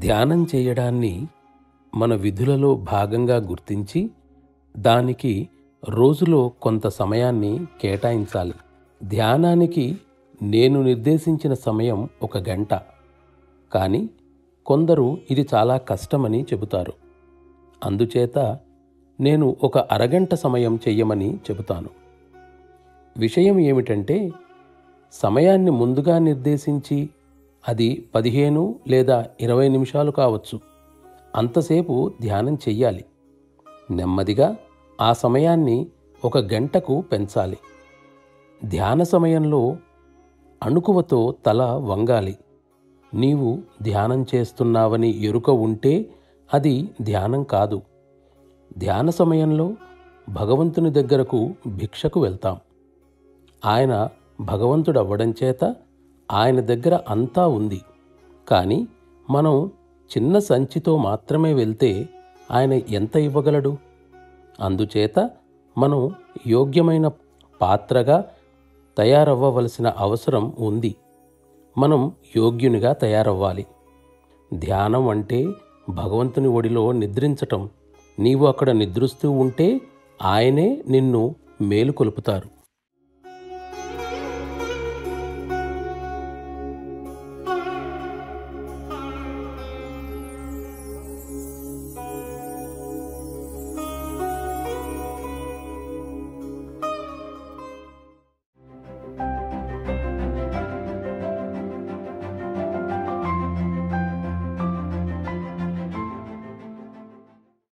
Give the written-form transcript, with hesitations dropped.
ధ్యానం చేయడాన్ని మన విధులలో భాగంగా గుర్తించి దానికి రోజులో కొంత సమయాన్ని కేటాయించాలి. ధ్యానానికి నేను నిర్దేశించిన సమయం 1 గంట. కానీ కొందరు ఇది చాలా కష్టమని చెబుతారు. అందుచేత నేను 1 అరగంట సమయం చెయ్యమని చెబుతాను. విషయం ఏమిటంటే, సమయాన్ని ముందుగా నిర్దేశించి అది 15 లేదా 20 నిమిషాలు కావచ్చు, అంతసేపు ధ్యానం చెయ్యాలి. నెమ్మదిగా ఆ సమయాన్ని 1 గంటకు పెంచాలి. ధ్యాన సమయంలో అణుకువతో తల వంగాలి. నీవు ధ్యానం చేస్తున్నావని ఎరుక ఉంటే అది ధ్యానం కాదు. ధ్యాన సమయంలో భగవంతుని దగ్గరకు భిక్షకు వెళ్తాం. ఆయన భగవంతుడవ్వడం చేత ఆయన దగ్గర అంతా ఉంది. కానీ మనం చిన్న సంచితో మాత్రమే వెళ్తే ఆయన ఎంత ఇవ్వగలడు? అందుచేత మనం యోగ్యమైన పాత్రగా తయారవ్వవలసిన అవసరం ఉంది. మనం యోగ్యునిగా తయారవ్వాలి. ధ్యానం అంటే భగవంతుని ఒడిలో నిద్రించటం. నీవు అక్కడ నిద్రిస్తూ ఉంటే ఆయనే నిన్ను మేలుకొలుపుతారు.